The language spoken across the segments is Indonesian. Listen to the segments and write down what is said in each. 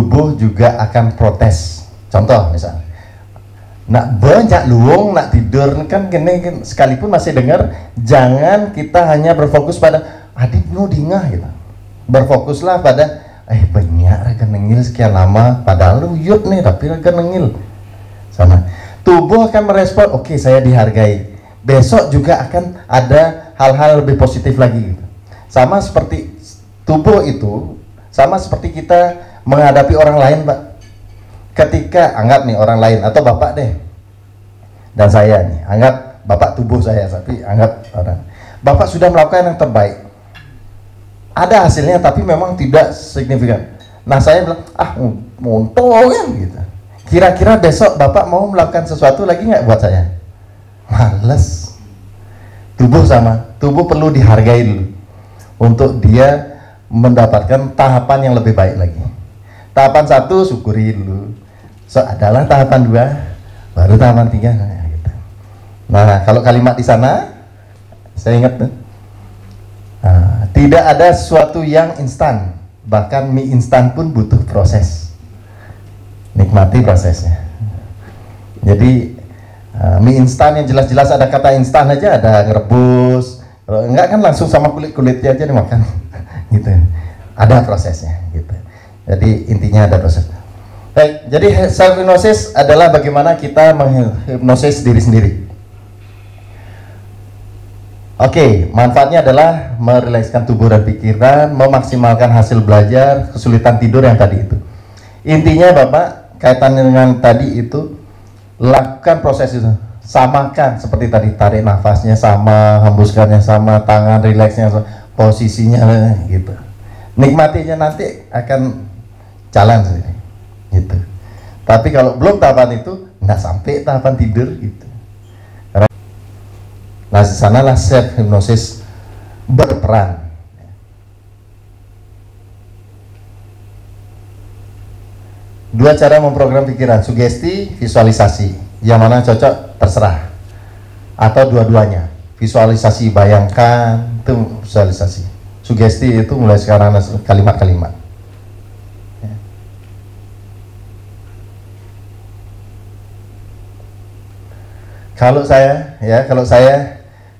tubuh juga akan protes. Contoh misalnya, nak banyak luung, nak tidur kan gini, sekalipun masih dengar, jangan kita hanya berfokus pada adik nu dingah gitu. Berfokuslah pada banyak raga nengil sekian lama, padahal lu yut nih tapi raga nengil. Sama tubuh akan merespon, oke, saya dihargai. Besok juga akan ada hal-hal lebih positif lagi gitu. Sama seperti tubuh itu, sama seperti kita menghadapi orang lain, Pak. Ketika anggap nih orang lain atau Bapak deh dan saya nih, anggap Bapak tubuh saya, tapi anggap orang, Bapak sudah melakukan yang terbaik, ada hasilnya tapi memang tidak signifikan. Nah saya bilang, monto kan gitu. Kira-kira besok Bapak mau melakukan sesuatu lagi nggak buat saya? Males. Tubuh sama, tubuh perlu dihargai dulu untuk dia mendapatkan tahapan yang lebih baik lagi. Tahapan 1 syukuri dulu, adalah tahapan 2, baru tahapan 3. Gitu. Nah kalau kalimat di sana saya ingat tuh, tidak ada sesuatu yang instan, bahkan mie instan pun butuh proses. Nikmati prosesnya. Jadi mie instan yang jelas-jelas ada kata instan aja, ada ngerebus, enggak kan langsung sama kulit-kulitnya aja dimakan. Gitu. Ada prosesnya gitu. Jadi intinya ada proses. Baik, jadi self hypnosis adalah bagaimana kita menghipnosis diri sendiri. Oke, manfaatnya adalah merilekskan tubuh dan pikiran, memaksimalkan hasil belajar, kesulitan tidur yang tadi itu. Intinya Bapak, kaitannya dengan tadi itu, lakukan proses itu. Samakan seperti tadi, tarik nafasnya sama, hembuskannya sama, tangan rileksnya sama, posisinya gitu. Nikmatinya nanti akan jalan sendiri gitu. Tapi kalau belum tahapan itu, nggak sampai tahapan tidur gitu. Nah, di sanalah self hypnosis berperan. Dua cara memprogram pikiran, sugesti, visualisasi. Yang mana cocok terserah. Atau dua-duanya. Visualisasi, bayangkan, itu visualisasi. Sugesti itu mulai sekarang kalimat-kalimat. Kalau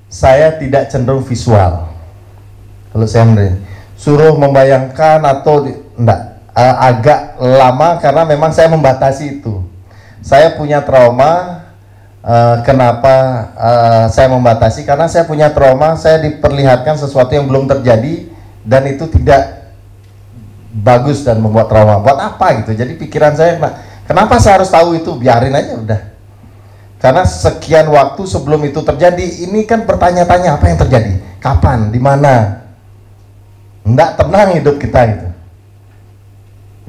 saya tidak cenderung visual. Kalau saya suruh membayangkan atau enggak, agak lama karena memang saya membatasi itu. Saya punya trauma. Kenapa saya membatasi? Karena saya punya trauma, saya diperlihatkan sesuatu yang belum terjadi dan itu tidak bagus dan membuat trauma. Buat apa gitu? Jadi pikiran saya, kenapa saya harus tahu itu? Biarin aja udah. Karena sekian waktu sebelum itu terjadi, ini kan bertanya-tanya apa yang terjadi, kapan, di mana. Enggak tenang hidup kita gitu.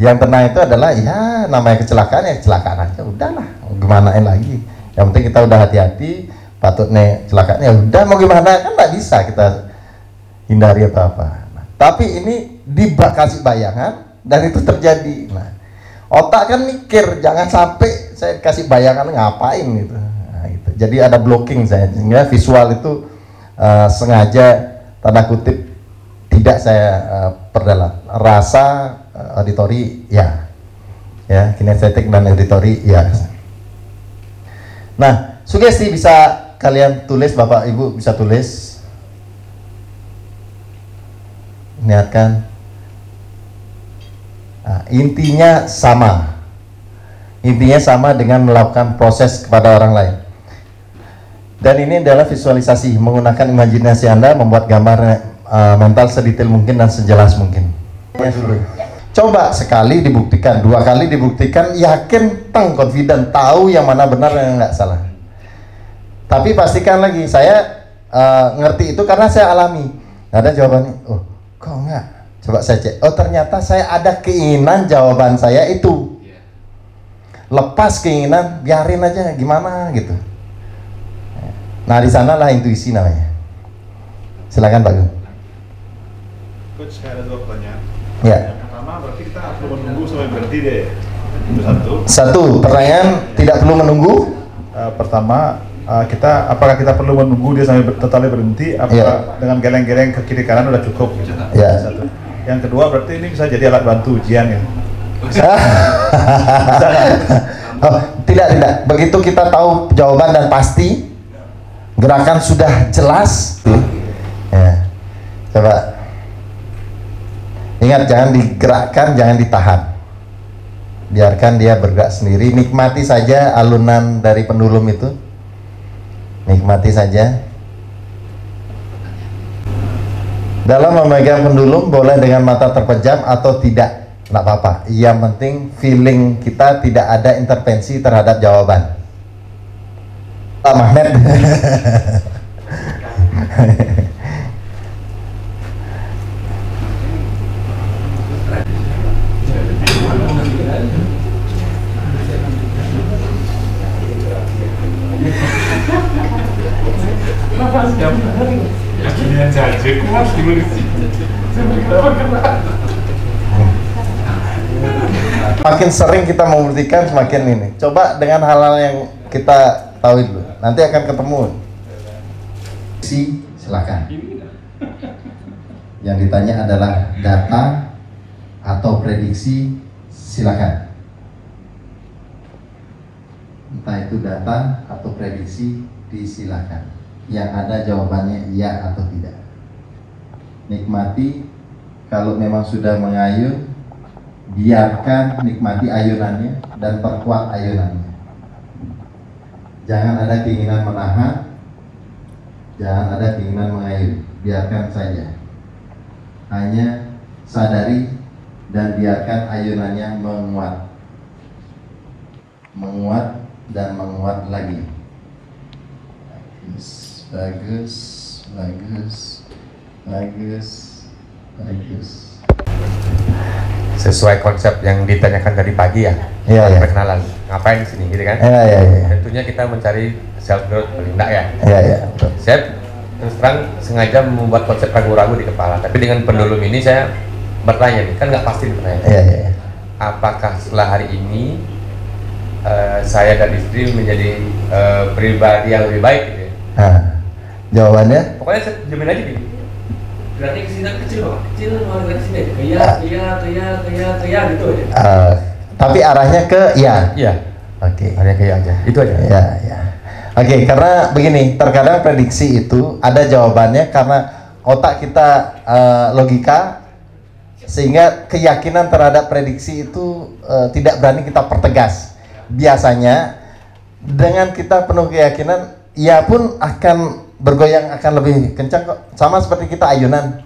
Yang tenang itu adalah ya namanya kecelakaan, ya kecelakaan aja, udahlah, gimanain lagi. Yang penting kita udah hati-hati, patut nih kecelakaan, ya udah mau gimana, kan nggak bisa kita hindari atau apa. Tapi ini dikasih bayangan dan itu terjadi. Nah, otak kan mikir jangan sampai saya kasih bayangan ngapain gitu. Nah, gitu. Jadi ada blocking saya, sehingga visual itu sengaja tanda kutip tidak saya perdalam. Rasa, auditori ya, kinestetik dan auditori ya. Nah, sugesti bisa kalian tulis, Bapak Ibu bisa tulis. Niatkan. Nah, intinya sama. Intinya sama dengan melakukan proses kepada orang lain. Dan ini adalah visualisasi, menggunakan imajinasi Anda, membuat gambar mental sedetail mungkin dan sejelas mungkin. Ya, dulu. Coba sekali dibuktikan, 2 kali dibuktikan, yakin, confident, tahu yang mana benar yang nggak salah. Tapi pastikan lagi, saya ngerti itu karena saya alami. Ada jawabannya, oh kok enggak? Coba saya cek, oh ternyata saya ada keinginan jawaban saya itu. Lepas keinginan, biarin aja, gimana gitu. Nah di sanalah intuisi namanya. Silakan Pak Gun. Coach, saya ada 2 pertanyaan. Ya. Yang pertama, berarti kita perlu menunggu sampai berhenti deh. Itu satu pertanyaan, tidak perlu menunggu. Pertama, apakah kita perlu menunggu dia sampai totalnya berhenti? Apakah dengan geleng-geleng ke kiri kanan udah cukup? Gitu. Ya. Satu. Yang kedua, berarti ini bisa jadi alat bantu ujian ya. Oh, tidak. Begitu kita tahu jawaban dan pasti, gerakan sudah jelas. Ya. Coba. Ingat, jangan digerakkan, jangan ditahan. Biarkan dia bergerak sendiri. Nikmati saja alunan dari pendulum itu. Nikmati saja. Dalam memegang pendulum boleh dengan mata terpejam atau tidak, nggak apa-apa. Yang penting feeling kita tidak ada intervensi terhadap jawaban. Magnet. Makin sering kita membuktikan semakin ini. Coba dengan hal-hal yang kita tahu dulu. Nanti akan ketemu. Silakan. Yang ditanya adalah data atau prediksi, silakan. Entah itu data atau prediksi, disilakan. Yang ada jawabannya iya atau tidak. Nikmati, kalau memang sudah mengayun, biarkan nikmati ayunannya dan perkuat ayunannya. Jangan ada keinginan menahan, jangan ada keinginan mengayun, biarkan saja. Hanya sadari dan biarkan ayunannya menguat, menguat dan menguat lagi. Bagus. Sesuai konsep yang ditanyakan tadi pagi ya. Iya. Perkenalan. Ngapain di sini gitu kan? Iya. Tentunya kita mencari self growth paling enggak ya. Iya. Saya terus terang sengaja membuat konsep ragu-ragu di kepala. Tapi dengan pendulum ini saya bertanya nih, kan nggak pasti bertanya. Iya. Apakah setelah hari ini saya dan istri menjadi pribadi yang lebih baik gitu ya? Jawabannya? Pokoknya saya jamin aja gitu. Berarti kesini kecil loh, kecil mau kesini, kaya gitu aja. Tapi arahnya ke iya. Iya. Oke. Arahnya ke iya aja. Itu aja. Ya. Oke, karena begini, terkadang prediksi itu ada jawabannya karena otak kita logika, sehingga keyakinan terhadap prediksi itu tidak berani kita pertegas. Biasanya dengan kita penuh keyakinan, ia pun akan bergoyang, akan lebih kencang kok. Sama seperti kita ayunan.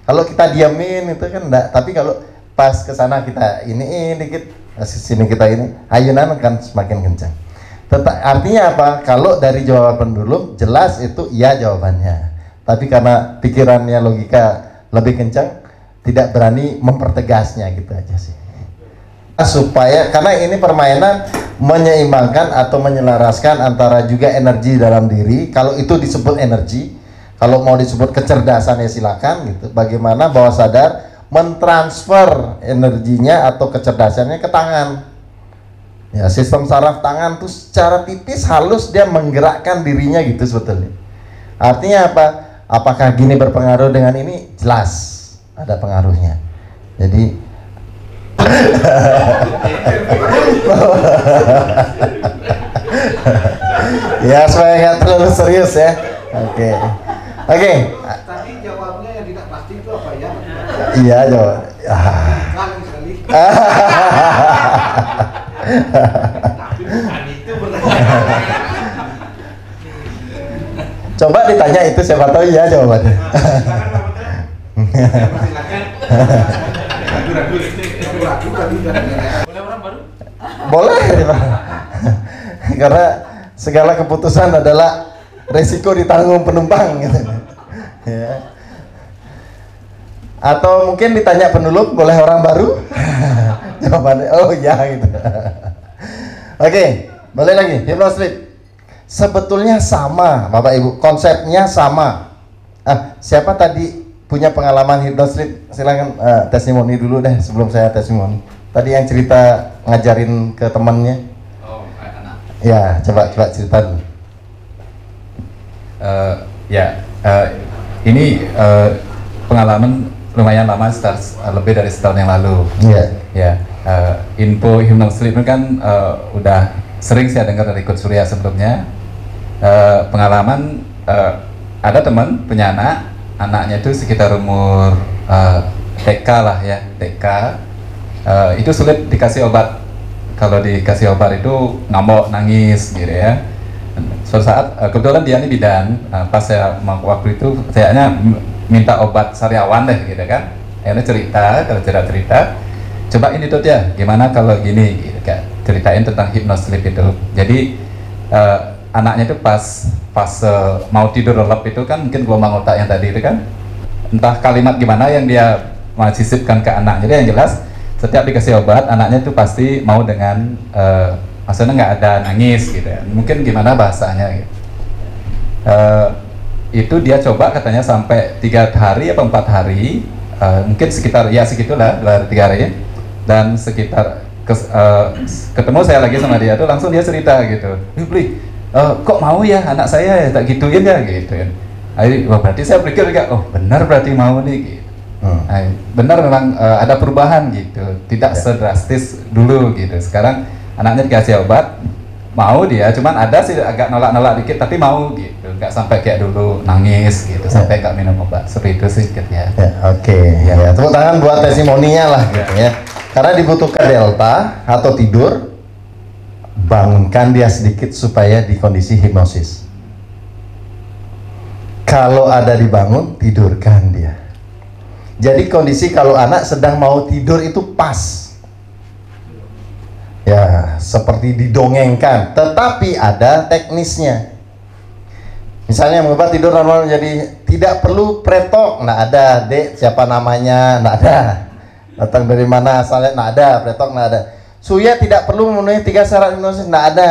Kalau kita diamin itu kan enggak, tapi kalau pas ke sana kita ini dikit, sini kita ini, ayunan akan semakin kencang. Artinya apa? Kalau dari jawaban pendulum jelas itu iya jawabannya. Tapi karena pikirannya logika lebih kencang, tidak berani mempertegasnya, gitu aja sih. Supaya, karena ini permainan menyeimbangkan atau menyelaraskan antara juga energi dalam diri. Kalau itu disebut energi, kalau mau disebut kecerdasan ya silakan gitu. Bagaimana bawah sadar mentransfer energinya atau kecerdasannya ke tangan. Ya, sistem saraf tangan tuh secara tipis halus dia menggerakkan dirinya gitu sebetulnya. Artinya apa? Apakah gini berpengaruh dengan ini? Jelas ada pengaruhnya. Jadi ya supaya nggak terlalu serius ya. Oke. Tadi jawabnya yang tidak pasti itu apa ya? Iya jawab. Kali sekali. Tapi bukan itu Coba ditanya itu siapa tahu ya jawabannya. Boleh orang baru? Boleh. Karena segala keputusan adalah resiko ditanggung penumpang gitu. Ya. Atau mungkin ditanya pendulum, boleh orang baru? Jawabannya oh ya gitu. Oke, boleh lagi hypnosis. Sebetulnya sama Bapak Ibu, konsepnya sama. Siapa tadi punya pengalaman hipnosis? Silakan testimoni dulu deh sebelum saya testimoni. Tadi yang cerita ngajarin ke temannya. Oh, anak. Ya, coba cerita dulu. Ini pengalaman lumayan lama, lebih dari setahun yang lalu. Iya. Ya, info hypnosleep itu kan udah sering saya dengar dari Coach Surya sebelumnya. Pengalaman ada teman punya anaknya itu sekitar umur TK lah ya, TK, itu sulit dikasih obat. Kalau dikasih obat itu ngamuk, nangis gitu ya. Suatu saat kebetulan dia ini bidan, pas saya waktu itu sayanya minta obat sariawan deh gitu kan. Akhirnya cerita, coba ini tuh ya, gimana kalau gini gitu kan, ceritain tentang hypnosleep itu. Jadi anaknya itu pas mau tidur lelap itu kan mungkin gelombang otak yang tadi itu kan, entah kalimat gimana yang dia sisipkan ke anak. Jadi yang jelas setiap dikasih obat anaknya itu pasti mau dengan maksudnya nggak ada nangis gitu ya, mungkin gimana bahasanya gitu. Itu dia coba katanya sampai 3 hari atau 4 hari, mungkin sekitar ya segitulah 2-3 hari, dan sekitar ketemu saya lagi sama dia tuh langsung dia cerita gitu, kok mau ya anak saya ya tak gituin ya gitu ya. Wah, berarti saya pikir oh benar berarti mau nih gitu. Benar memang ada perubahan gitu, tidak sedrastis dulu gitu. Sekarang anaknya dikasih obat, mau dia, cuman ada sih agak nolak-nolak dikit, tapi mau gitu, nggak sampai kayak dulu nangis gitu, sampai nggak minum obat, seperti itu sedikit ya. Oke. Ya, tepuk tangan buat testimoninya lah gitu ya. Karena dibutuhkan delta atau tidur, bangunkan dia sedikit supaya di kondisi hipnosis. Kalau ada dibangun, tidurkan dia. Jadi kondisi kalau anak sedang mau tidur itu pas. Ya, seperti didongengkan, tetapi ada teknisnya. Misalnya mengubah tidur normal jadi tidak perlu pretok, nggak ada, dek siapa namanya, nggak ada, datang dari mana asalnya, nggak ada, pretok nggak ada. Suya tidak perlu memenuhi 3 syarat hipnosis, nggak ada.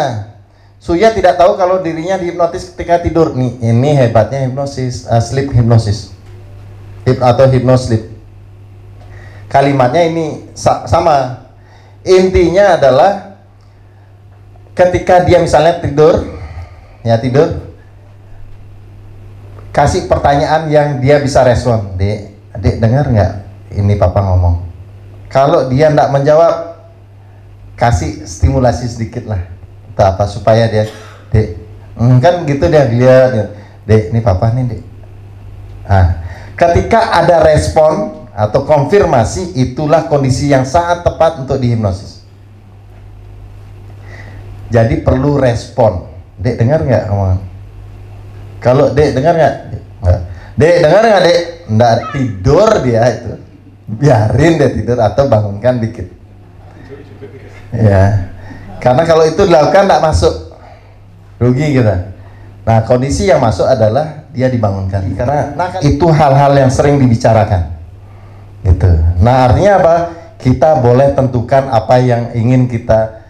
Suya tidak tahu kalau dirinya dihipnotis ketika tidur. Nih, ini hebatnya hipnosis, sleep hipnosis, atau hypnosleep. Kalimatnya ini sama. Intinya adalah ketika dia misalnya tidur, kasih pertanyaan yang dia bisa respon. Dek dengar nggak ini papa ngomong? Kalau dia nggak menjawab, kasih stimulasi sedikit lah, atau apa supaya dia, dek, kan gitu dia lihat, dek ini papa nih dek. Ketika ada respon atau konfirmasi, itulah kondisi yang sangat tepat untuk dihipnosis. Jadi perlu respon. Dek dengar nggak omongan? Kalau dek dengar nggak? Dek dengar nggak dek? Nggak tidur dia itu. Biarin dia tidur atau bangunkan dikit. Ya, karena kalau itu dilakukan nggak masuk, rugi kita. Nah, kondisi yang masuk adalah dia dibangunkan. Karena itu hal-hal yang sering dibicarakan. Gitu. Nah, artinya apa? Kita boleh tentukan apa yang ingin kita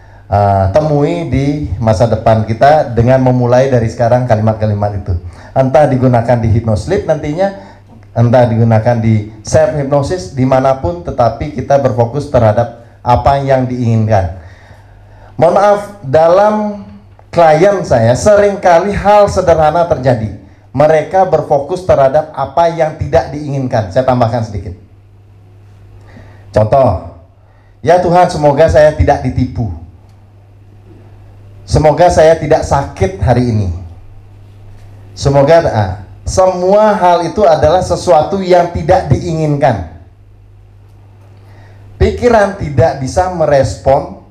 temui di masa depan kita dengan memulai dari sekarang kalimat-kalimat itu. Entah digunakan di hypnosleep nantinya, entah digunakan di self hypnosis, dimanapun, tetapi kita berfokus terhadap apa yang diinginkan. Mohon maaf, dalam klien saya seringkali hal sederhana terjadi. Mereka berfokus terhadap apa yang tidak diinginkan. Saya tambahkan sedikit. Contoh, ya Tuhan, semoga saya tidak ditipu. Semoga saya tidak sakit hari ini. Semoga semua hal itu adalah sesuatu yang tidak diinginkan. Pikiran tidak bisa merespon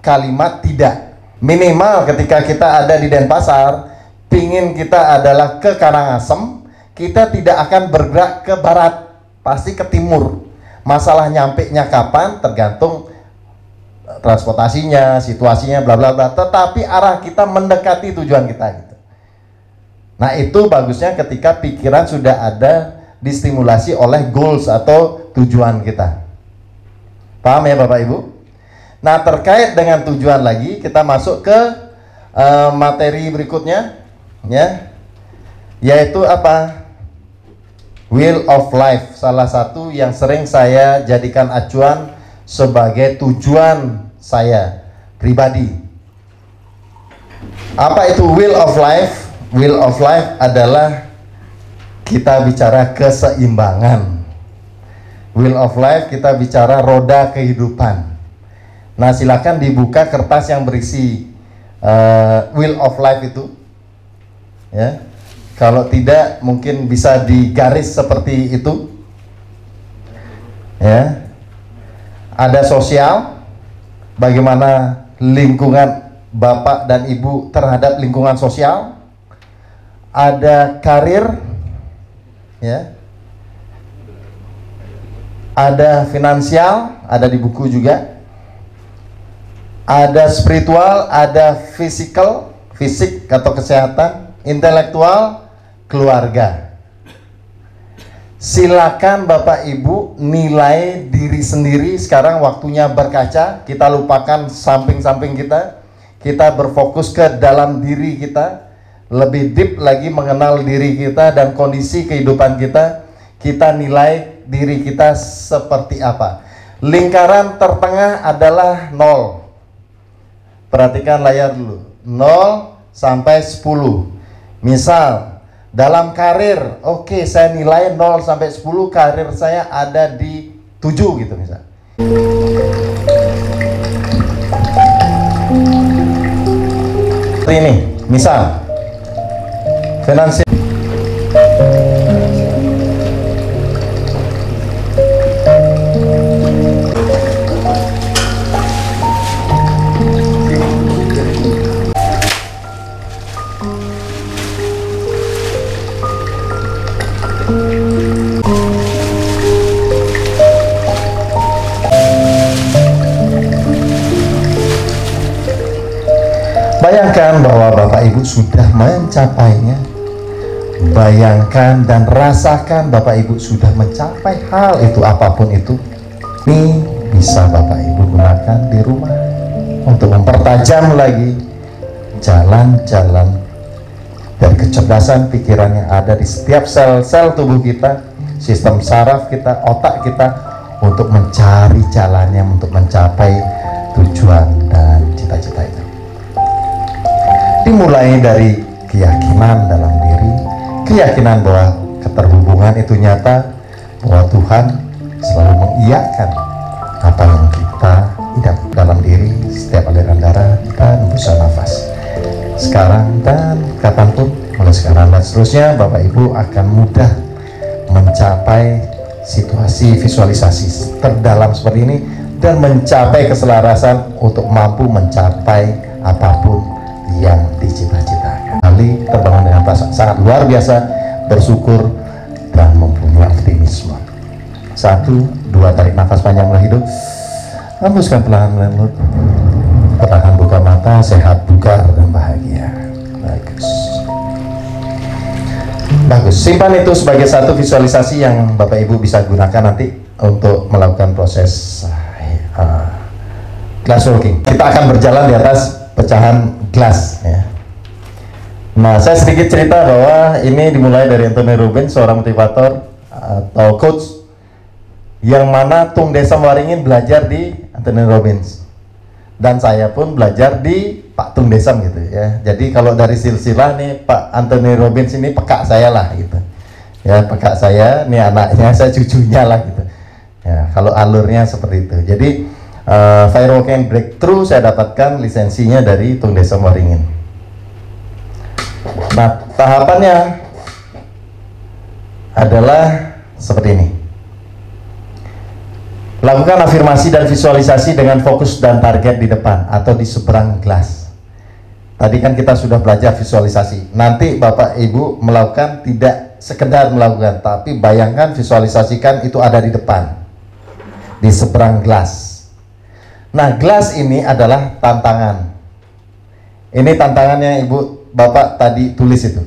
kalimat tidak. Minimal ketika kita ada di Denpasar, pingin kita adalah ke Karangasem, kita tidak akan bergerak ke barat, pasti ke timur. Masalah nyampenya kapan tergantung transportasinya, situasinya, bla bla bla. Tetapi arah kita mendekati tujuan kita gitu. Nah, itu bagusnya ketika pikiran sudah ada distimulasi oleh goals atau tujuan kita. Paham ya Bapak Ibu? Nah, terkait dengan tujuan lagi, kita masuk ke materi berikutnya, ya, yaitu apa? Wheel of Life, salah satu yang sering saya jadikan acuan sebagai tujuan saya pribadi. Apa itu Wheel of Life? Wheel of Life adalah kita bicara keseimbangan. Wheel of Life, kita bicara roda kehidupan. Nah, silakan dibuka kertas yang berisi Wheel of Life itu. Ya. Kalau tidak, mungkin bisa digaris seperti itu. Ya. Ada sosial, bagaimana lingkungan Bapak dan Ibu terhadap lingkungan sosial. Ada karir, ya. Ada finansial, ada di buku juga. Ada spiritual, ada physical, fisik atau kesehatan, intelektual, keluarga. Silakan Bapak Ibu nilai diri sendiri. Sekarang waktunya berkaca. Kita lupakan samping-samping kita. Kita berfokus ke dalam diri kita. Lebih deep lagi mengenal diri kita dan kondisi kehidupan kita. Kita nilai diri kita seperti apa. Lingkaran tertengah adalah 0. Perhatikan layar dulu. 0 sampai 10. Misal dalam karir, oke, saya nilai 0 sampai 10, karir saya ada di 7 gitu misal. Seperti ini, misal finansial. Bayangkan bahwa Bapak Ibu sudah mencapainya. Bayangkan dan rasakan Bapak Ibu sudah mencapai hal itu, apapun itu. Ini bisa Bapak Ibu gunakan di rumah untuk mempertajam lagi jalan-jalan dan kecerdasan pikiran yang ada di setiap sel-sel tubuh kita, sistem saraf kita, otak kita, untuk mencari jalannya untuk mencapai tujuan dan cita-cita itu. Dimulai dari keyakinan dalam diri, keyakinan bahwa keterhubungan itu nyata, bahwa Tuhan selalu mengiyakan apa yang kita hidup dalam diri, setiap aliran darah dan hembusan nafas. Sekarang dan kapanpun, mulai sekarang dan seterusnya, Bapak Ibu akan mudah mencapai situasi visualisasi terdalam seperti ini dan mencapai keselarasan untuk mampu mencapai apapun yang dicita-citakan. Kali terbangun dengan perasaan sangat luar biasa, bersyukur dan mempunyai optimisme. 1, 2, tarik nafas panjang melalui hidung, hembuskan perlahan mulut, perlahan buka mata, sehat, bugar dan bahagia. Bagus. Simpan itu sebagai satu visualisasi yang Bapak Ibu bisa gunakan nanti untuk melakukan proses glass walking. Kita akan berjalan di atas pecahan gelas, ya. Nah, saya sedikit cerita bahwa ini dimulai dari Anthony Robbins, seorang motivator atau coach yang mana Tung Desem Waringin belajar di Anthony Robbins, dan saya pun belajar di Pak Tung Desem gitu ya. Jadi kalau dari silsilah nih, Pak Anthony Robbins ini pekak saya lah gitu ya, pekak saya, nih anaknya, saya cucunya lah gitu ya, kalau alurnya seperti itu. Jadi Firewalking Breakthrough saya dapatkan lisensinya dari Tung Desem Waringin. Nah, tahapannya adalah seperti ini. Lakukan afirmasi dan visualisasi dengan fokus dan target di depan atau di seberang gelas. Tadi kan kita sudah belajar visualisasi. Nanti Bapak Ibu melakukan, tidak sekedar melakukan, tapi bayangkan, visualisasikan itu ada di depan, di seberang gelas. Nah, gelas ini adalah tantangan. Ini tantangannya Ibu Bapak tadi tulis itu.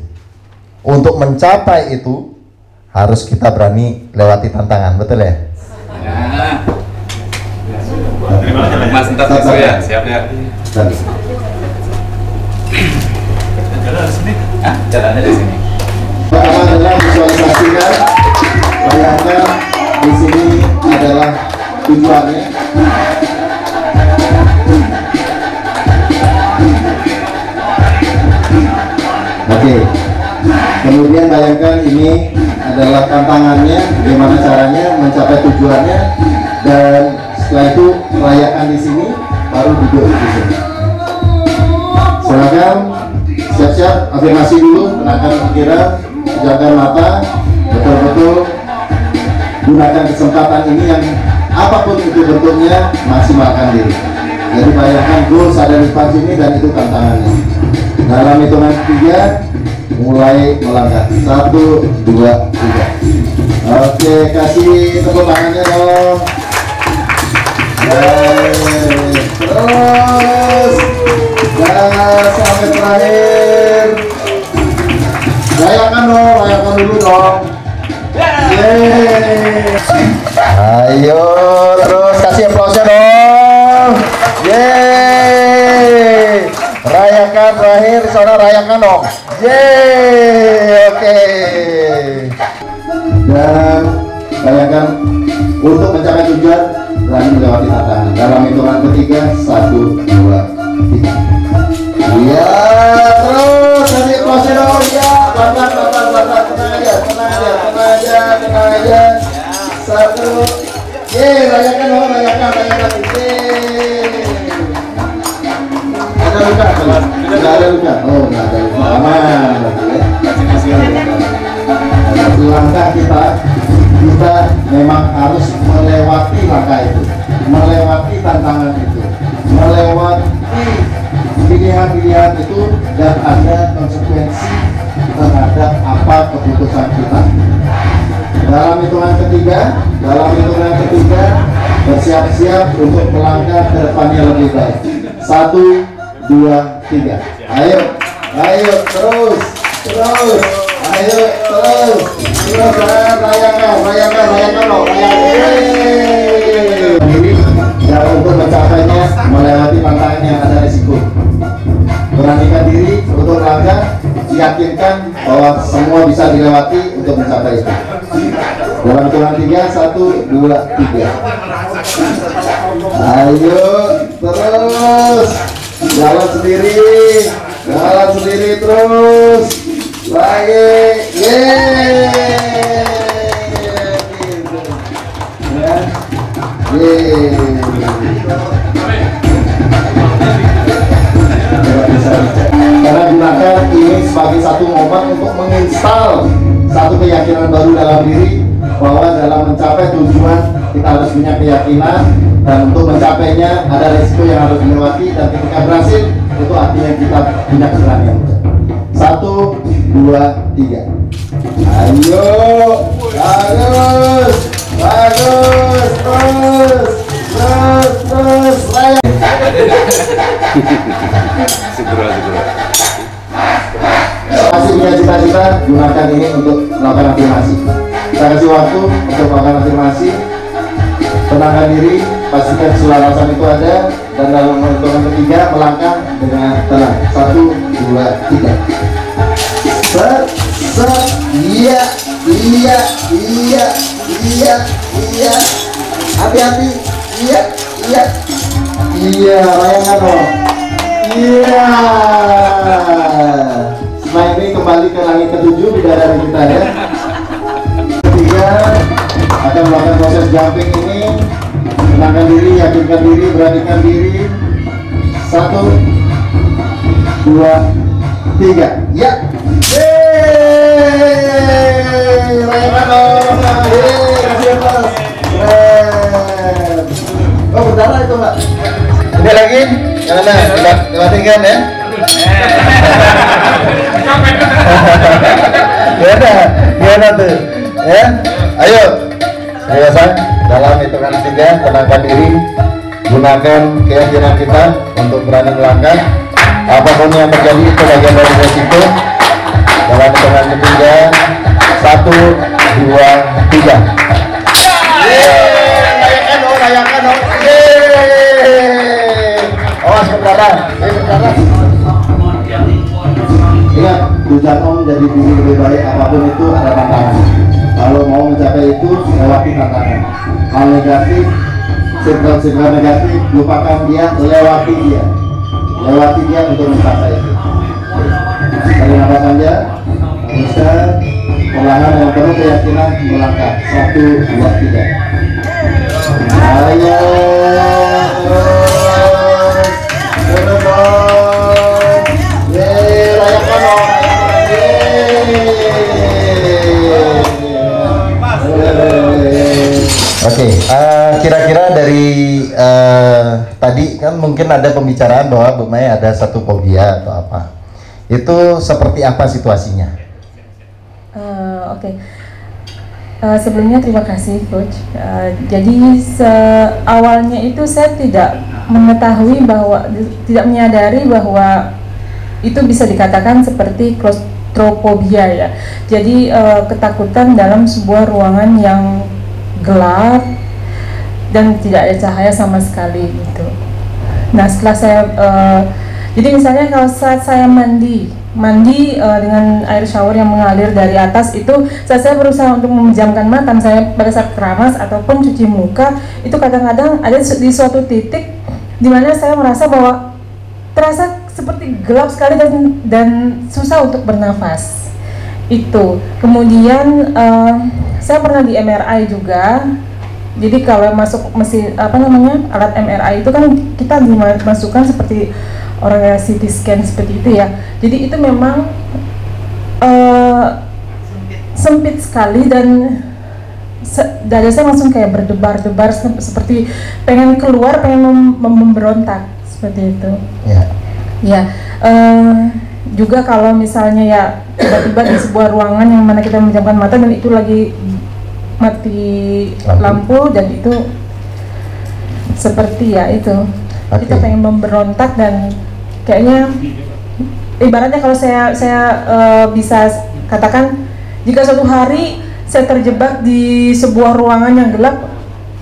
Untuk mencapai itu harus kita berani lewati tantangan, betul ya? Ya. Mas, entar tisu ya, siap ya. Jalan di sini. Jalannya di sini. Pertama adalah visualisasikan, bayangkan di sini adalah tujuannya. Oke. Kemudian bayangkan ini adalah tantangannya, gimana caranya mencapai tujuannya, dan setelah itu rayakan di sini, baru duduk di sini. Silakan siap-siap afirmasi dulu, tenangkan pikiran, jaga mata, betul-betul gunakan kesempatan ini yang apapun itu bentuknya, maksimalkan diri. Jadi bayangkan goals ada di depan sini dan itu tantangannya. Dalam hitungan 3 mulai melangkah. 1, 2, 3. Oke, kasih tepuk tangannya dong. Terus dan sampai terakhir. Rayakan dong, rayakan dulu dong. Yeay. Ayo terus kasih aplausnya dong. Yeay. Rayakan terakhir, saudara rayakan dong. Yeay. Oke. Dan rayakan untuk mencapai tujuan, berani melewati tantangan. Dalam hitungan ketiga, 1, 2, 3. Iya, terus kasih aplausnya dong. Ya, pelan-pelan, tenang aja. 1, yeay, rayakan dong, rayakan. Yeay. Ada luka? Tidak ada luka. Oh, tidak ada luka. Aman. Langkah kita memang harus melewati langkah itu, melewati tantangan itu, melewati pilihan-pilihan itu, dan ada konsekuensi terhadap apa keputusan kita. Dalam hitungan ketiga, bersiap-siap untuk melangkah ke depannya lebih baik. 1, 2, 3. Ayo, terus. Ayo, terus. Rayakan dong. Diri dan untuk mencapainya, melewati tantangan yang ada risiko. Beranikan diri untuk melangkah, yakinkan bahwa semua bisa dilewati untuk mencapai itu. Dalam hitungan 3, 1, 2, 3. Ayo, terus. Jalan sendiri terus. Lagi. Karena gunakan ini sebagai satu momen untuk menginstal satu keyakinan baru dalam diri, bahwa dalam mencapai tujuan kita harus punya keyakinan, dan untuk mencapainya ada risiko yang harus dilewati, dan ketika berhasil itu artinya kita punya keberanian. 1, 2, 3. Ayo, terus, masih punya cita-cita, gunakan ini untuk melakukan afirmasi. Saya kasih waktu untuk melakukan afirmasi. Tenangkan diri, pastikan keselarasan itu ada, dan dalam hitungan ketiga melangkah dengan tenang. 1, 2, 3. Iya. Hati-hati. Iya, rayakan dong. Iya. Setelah ini kembali ke langit ke-7 bidadari kita ya. Ketiga akan melakukan proses jumping ini. Tenangkan diri, yakinkan diri, beranikan diri. 1, 2, 3. Ya. Yeay, rayakan dong. Kasih aplaus. Oh, berdarah itu Mbak. Ini lagi, karena dimatikan ya. Gimana tuh? Ya, ayo sang. Dalam hitungan 3, tenangkan diri, gunakan keyakinan kita untuk berani melangkah. Apapun yang terjadi itu bagian dari resiko. Dalam hitungan ketiga, 1, 2, 3. Rayakan dong. Awas berdarah. Ingat, tujuan Om menjadi diri lebih baik, apapun itu ada tantangan. Kalau mau mencapai itu, lewati tantangan. Hal negatif, circle negatif, lupakan dia, lewati dia untuk mencapai itu. Kali nafas aja, teruskan. Ulangan dengan penuh keyakinan melangkah. 1, 2, 3. Ayo terus dong. Yeay, rayakan dong. Oke, kira-kira dari tadi kan mungkin ada pembicaraan bahwa Bu Mai ada satu fobia atau apa. Itu seperti apa situasinya? Oke. Sebelumnya terima kasih Coach. Jadi awalnya itu saya tidak mengetahui bahwa, tidak menyadari bahwa itu bisa dikatakan seperti claustrophobia ya. Jadi ketakutan dalam sebuah ruangan yang gelap dan tidak ada cahaya sama sekali gitu. Nah setelah saya, jadi misalnya kalau saat saya mandi dengan air shower yang mengalir dari atas itu, saat saya berusaha untuk memejamkan mata, saya pada saat keramas ataupun cuci muka, itu kadang-kadang ada di suatu titik di mana saya merasa bahwa terasa seperti gelap sekali dan susah untuk bernafas. Itu kemudian saya pernah di MRI juga. Jadi kalau masuk mesin alat MRI itu kan kita dimasukkan seperti orang CT scan seperti itu ya. Jadi itu memang sempit sekali dan dada saya langsung kayak berdebar-debar seperti pengen keluar, pengen memberontak seperti itu. Ya. Ya. Juga kalau misalnya ya tiba-tiba di sebuah ruangan yang mana kita memejamkan mata dan itu lagi mati lampu dan itu seperti ya itu kita pengen memberontak dan kayaknya ibaratnya kalau saya bisa katakan jika suatu hari saya terjebak di sebuah ruangan yang gelap,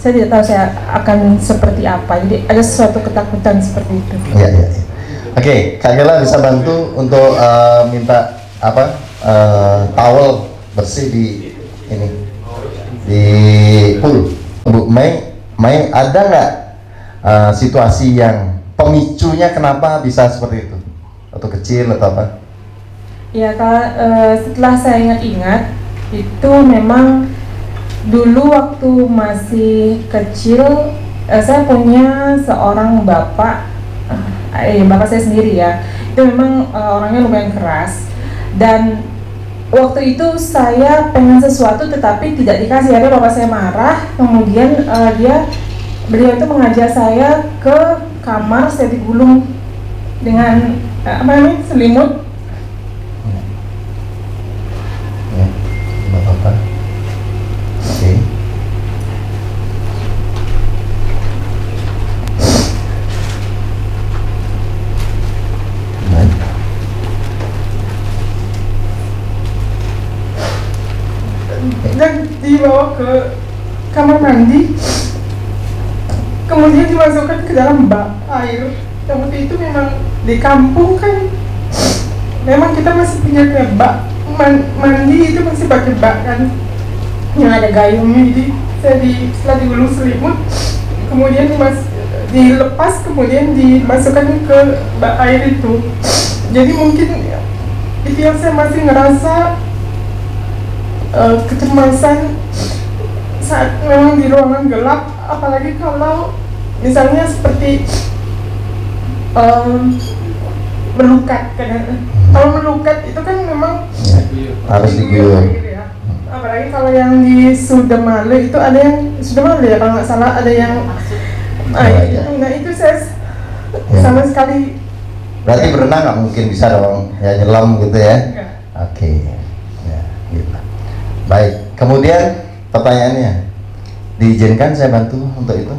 saya tidak tahu saya akan seperti apa. Jadi ada sesuatu ketakutan seperti itu. Iya. Oke, Kak Gela bisa bantu untuk minta towel bersih di pool. Bu Mai ada nggak situasi yang pemicunya kenapa bisa seperti itu? Atau kecil atau apa? Ya, kalau setelah saya ingat-ingat itu memang dulu waktu masih kecil saya punya seorang bapak saya sendiri ya, itu memang orangnya lumayan keras dan waktu itu saya pengen sesuatu tetapi tidak dikasih. Ada bapak saya marah, kemudian beliau itu mengajak saya ke kamar, saya digulung dengan selimut. Bapak. Oke. Dan dibawa ke kamar mandi, kemudian dimasukkan ke dalam bak air. Yang waktu itu memang di kampung kan, memang kita masih punya bak mandi itu masih pakai bak kan, yang ada gayungnya. Jadi saya setelah digulung selimut, kemudian dilepas, kemudian dimasukkan ke bak air itu. Jadi mungkin itu yang saya masih ngerasa kecemasan saat memang di ruangan gelap, apalagi kalau misalnya seperti melukat kan. Kalau melukat itu kan memang harus diguyur. Ya. Apalagi kalau yang di Sudamale itu ada yang Sudamale ya kalau nggak salah, ada yang nah itu saya sama sekali. Berarti berenang nggak mungkin bisa dong ya, nyelam gitu ya? Oke. Ya, gitu. Baik, kemudian pertanyaannya, diizinkan saya bantu untuk itu?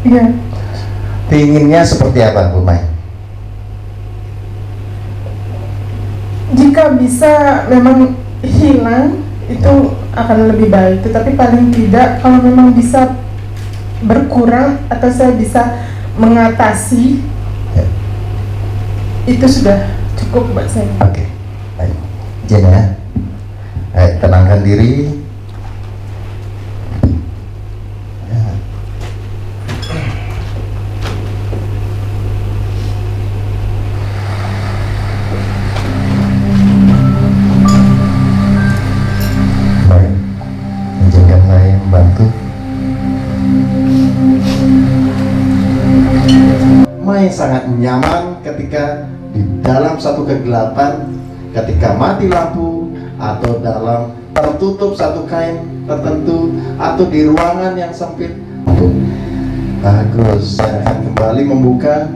Iya. Pinginnya seperti apa, Bu Mai? Jika bisa memang hilang, itu akan lebih baik. Tetapi paling tidak kalau memang bisa berkurang atau saya bisa mengatasi, Ya. itu sudah cukup buat saya. Oke, baik. Izin ya. Baik, tenangkan diri. Ya. Mai sangat nyaman ketika di dalam satu kegelapan, ketika mati lampu atau dalam tertutup satu kain tertentu atau di ruangan yang sempit. Bagus, saya akan kembali membuka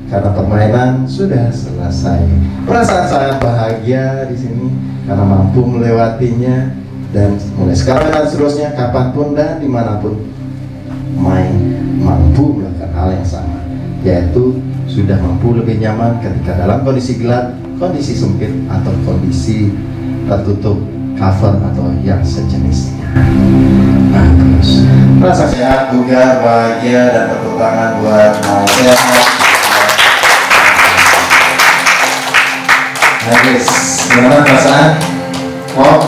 karena permainan sudah selesai. Perasaan sangat bahagia di sini karena mampu melewatinya, dan mulai sekarang dan seterusnya kapanpun dan dimanapun main mampu melakukan hal yang sama, yaitu sudah mampu lebih nyaman ketika dalam kondisi gelap, kondisi sempit, atau kondisi tertutup cover atau yang sejenisnya. Bagus. Rasa sehat, bugar, bahagia, dan tepuk tangan buat Maya. Bagus. Gimana perasaan? Mau?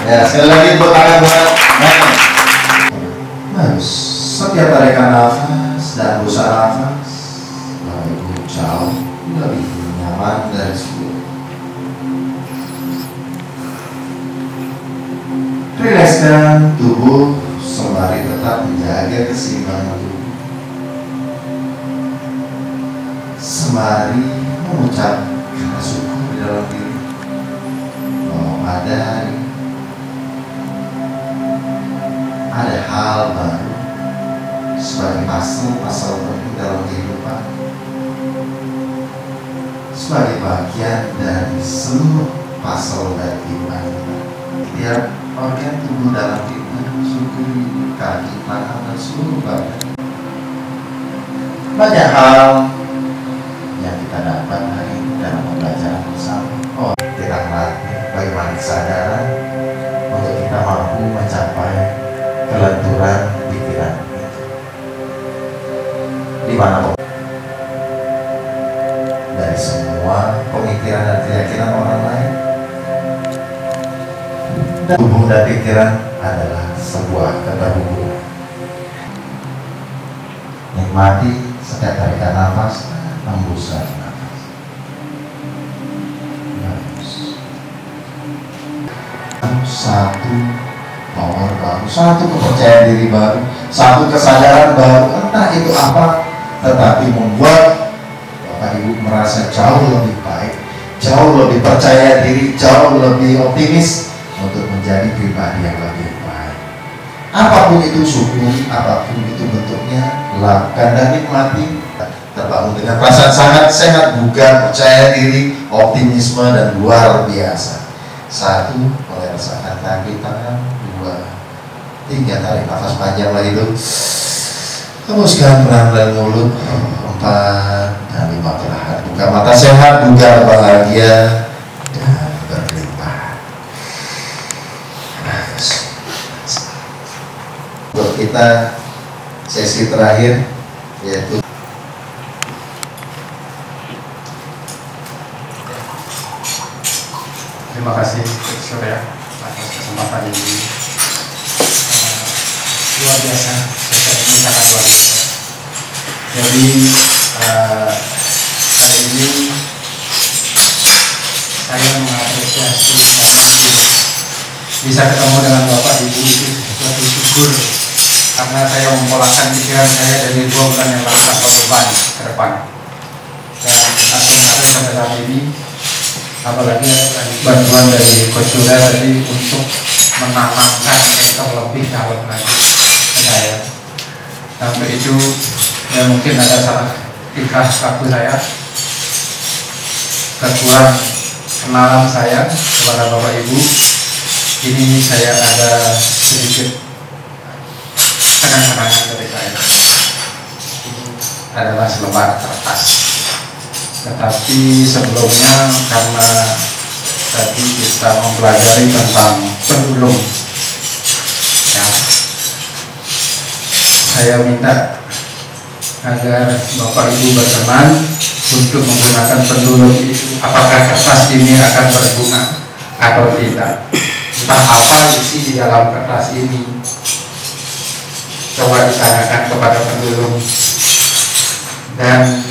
Ya, sekali lagi tepuk tangan buat Maya. Bagus. Setiap tarikan nafas dan hembusan nafas, Ibu jauh lebih nyaman dari sebelumnya. Rilekskan tubuh sembari tetap menjaga keseimbangan tubuh. Sembari mengucapkan syukur di dalam diri bahwa pada hari ada hal baru sebagai pasal-pasal baru dalam kehidupan, sebagai bagian dari seluruh pasal dari kehidupan kita. Tiap organ tubuh dalam kita, suku, kaki, tangan, dan seluruh badan. Banyak hal yang kita dapat hari ini dalam pembelajaran bersama. Oh, tidak melatih bagaimana kesadaran untuk kita mampu mencapai kelenturan pikiran itu. Di mana dari semua pemikiran dan keyakinan orang lain, tubuh dan pikiran adalah sebuah keterhubungan. Nikmati setiap tarikan nafas, hembusan nafas. Bagus. Satu power baru, satu kepercayaan diri baru, satu kesadaran baru, entah itu apa, tetapi membuat Bapak Ibu merasa jauh lebih baik, jauh lebih percaya diri, jauh lebih optimis untuk menjadi pribadi yang lebih baik. Apapun itu syukuri, apapun itu bentuknya, lakukan dan nikmati. Terbangun dengan perasaan sangat sehat, bugar, percaya diri, optimisme, dan luar biasa. Satu, mulai rasakan kaki, tangan. Dua, tiga, tarik nafas panjang lagi dulu. Hembuskan pelan-pelan mulut. Empat dan lima, perlahan buka mata, sehat, bugar, bahagia, dan berlimpah. Untuk kita sesi terakhir, yaitu terima kasih Surya atas kesempatan ini. Luar biasa, sesi ini sangat luar biasa. Jadi hari ini saya mengapresiasi bisa ketemu dengan Bapak Ibu itu suatu syukur, karena saya mempolakkan pikiran saya dari 2 bulan yang lalu tanpa beban ke depan. Dan akhirnya sampai saat ini, apalagi bantuan dari Coach Surya tadi untuk menanamkan sektor lebih dalam lagi ke saya. Sampai itu ya mungkin ada salah ikhlas waktu saya, kekurang kenalan saya kepada Bapak Ibu. Ini saya ada sedikit kenang-kenangan dari saya. Ini adalah selembar kertas. Tetapi sebelumnya, karena tadi kita mempelajari tentang pendulum, ya, saya minta agar Bapak Ibu berkenan untuk menggunakan pendulum itu. Apakah kertas ini akan berguna atau tidak? Entah apa isi di dalam kertas ini, coba ditanyakan kepada pendulum. Dan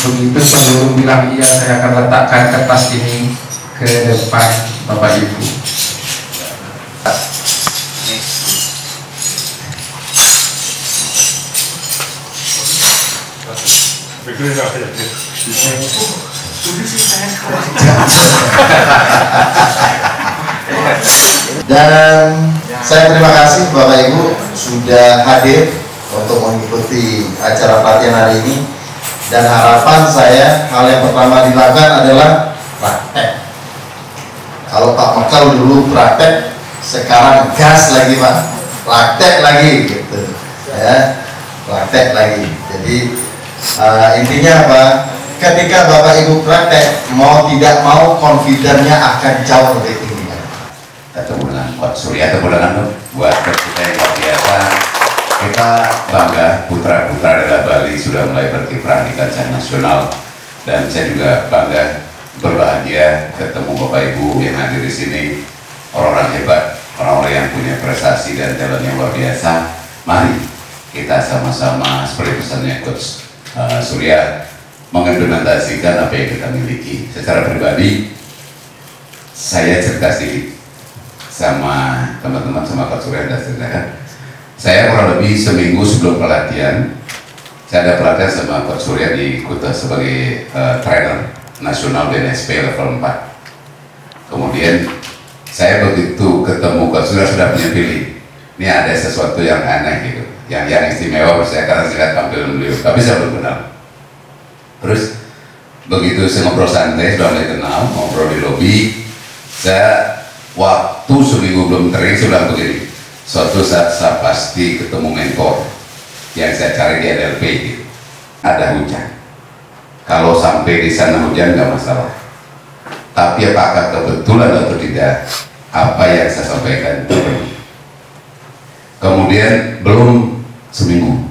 begitu pendulum bilang iya, saya akan letakkan kertas ini ke depan Bapak Ibu. Dan saya terima kasih Bapak Ibu sudah hadir untuk mengikuti acara pelatihan hari ini. Dan harapan saya, hal yang pertama dilakukan adalah praktek. Kalau Pak Mekal dulu praktek, sekarang gas lagi Pak, praktek lagi gitu ya, praktek lagi. Jadi intinya apa? Ketika Bapak Ibu praktek, mau tidak mau confidence-nya akan jauh lebih tinggi. Ketemu dengan Pak Surya, ketemu dengan buat kita yang luar biasa. Kita bangga putra-putra daerah Bali sudah mulai berkiprah di kancah nasional, dan saya juga bangga berbahagia ketemu Bapak Ibu yang hadir di sini, orang-orang hebat, orang-orang yang punya prestasi dan jalan yang luar biasa. Mari kita sama-sama seperti pesannya Coach Surya mengimplementasikan apa yang kita miliki. Secara pribadi, saya cerita sedikit sama teman-teman, sama Coach Surya dan ceritakan. Saya kurang lebih seminggu sebelum pelatihan, saya ada pelatihan sama Coach Surya di Kuta sebagai trainer nasional BNSP level 4. Kemudian saya begitu ketemu Coach Surya sudah punya pilih, ini ada sesuatu yang aneh gitu, yang istimewa saya karena saya lihat tampilan beliau, tapi saya belum kenal. Terus begitu saya ngobrol santai, sudah mulai kenal, ngobrol di lobi, saya waktu seminggu belum training saya bilang begini, suatu saat saya pasti ketemu mentor yang saya cari di NLP gitu. Ada hujan, kalau sampai di sana hujan nggak masalah, tapi apakah kebetulan atau tidak apa yang saya sampaikan itu benar. Kemudian belum seminggu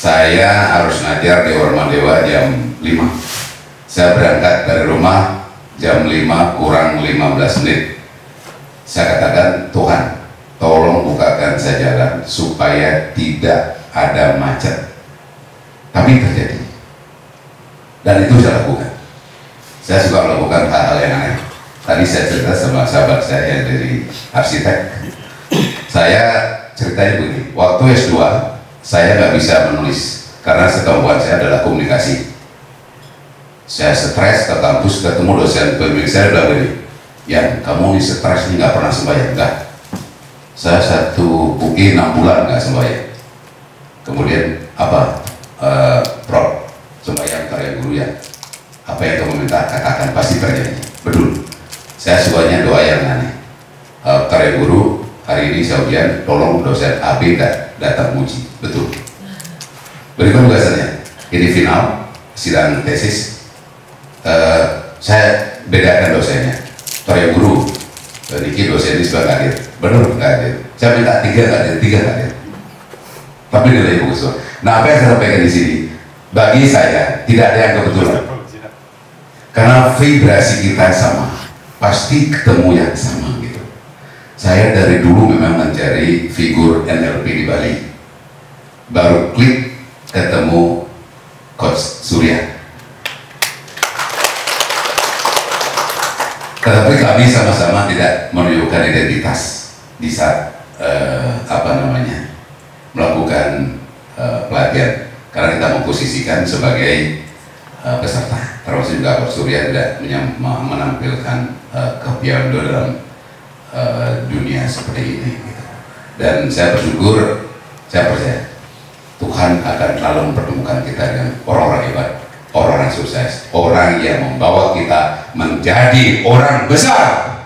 saya harus ngajar di Orma Dewa jam 5. Saya berangkat dari rumah jam 5 kurang 15 menit. Saya katakan, Tuhan, tolong bukakan saya jalan supaya tidak ada macet. Tapi terjadi. Dan itu saya lakukan. Saya suka melakukan hal-hal yang aneh. Tadi saya cerita sama sahabat saya yang dari arsitek. Saya ceritanya begini, waktu S2 saya nggak bisa menulis karena kemampuan saya adalah komunikasi. Saya stres ke kampus, ketemu dosen pembimbing saya bilang begini, yang kamu ini stres ini nggak pernah sembahyang. Enggak, saya satu UI 6 bulan nggak sembahyang. Kemudian apa, Prof, sembahyang karya guru ya, apa yang kamu minta katakan pasti terjadi. Betul, saya sukanya doa yang aneh. Karya guru hari ini saya ujian, tolong dosen AB datang uji. Betul. Berikut tugasannya, ini final sidang tesis. Saya bedakan dosennya. Karya guru, Niki dosen ini sudah hadir, benar nggak hadir. Saya minta 3 nggak hadir, 3 nggak hadir. Tapi nilai bagus. Nah, apa yang saya sampaikan di sini, bagi saya tidak ada yang kebetulan. Karena vibrasi kita sama, pasti ketemu yang sama gitu. Saya dari dulu memang mencari figur NLP di Bali. Baru klik ketemu Coach Surya. Tetapi kami sama-sama tidak menunjukkan identitas di saat melakukan pelatihan, karena kita memposisikan sebagai peserta. Termasuk juga Coach Surya tidak menampilkan kepiawaian dalam dunia seperti ini gitu. Dan saya bersyukur, saya percaya Tuhan akan selalu mempertemukan kita dengan orang-orang hebat, orang-orang sukses, orang yang membawa kita menjadi orang besar.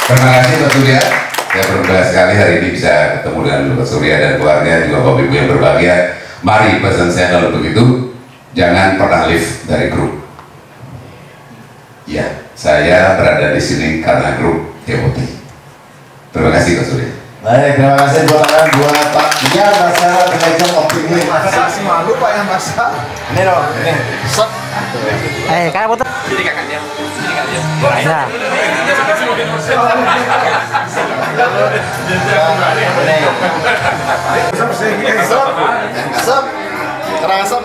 Terima kasih Pak Surya, saya berbahagia sekali hari ini bisa ketemu dengan Pak Surya dan keluarga, juga Bapak Ibu yang berbahagia. Mari, pesan saya kalau begitu, jangan pernah lift dari grup. Ya, saya berada di sini karena grup TOT. Terima kasih Pak Surya. Baik, terima kasih buat Pak Dian Basara Pengajar Optimis. Masih malu Pak yang masak. Ini dong, ini. Set. Kakak foto. Jadi kakaknya. Nah. Sep. Kerasa.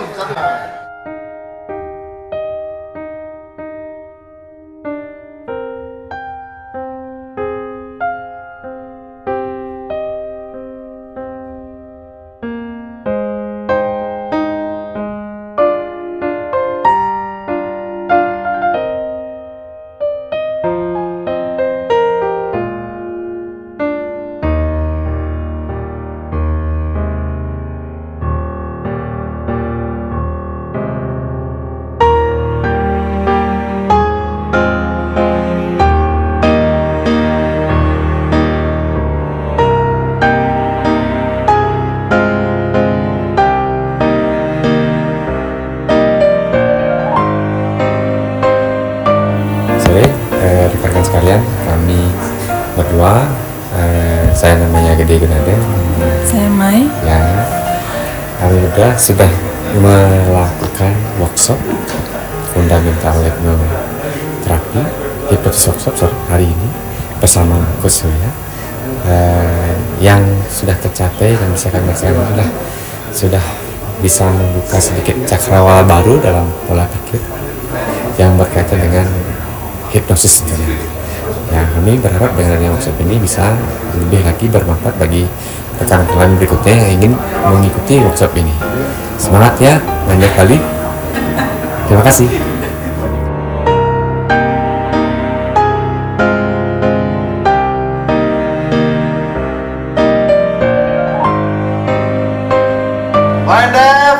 Saya namanya Gede Gunade. Saya Mai. Ya, kami sudah melakukan workshop fundamental hipnoterapi, hipnosis workshop hari ini bersama Coach Surya. Yang sudah tercapai dan bisa kami laksanakan sudah bisa membuka sedikit cakrawala baru dalam pola pikir yang berkaitan dengan hipnosis sendiri. Ya, kami berharap dengan workshop ini bisa lebih lagi bermanfaat bagi rekan-rekan berikutnya yang ingin mengikuti workshop ini. Semangat ya, lanjut kali. Terima kasih. Wanda.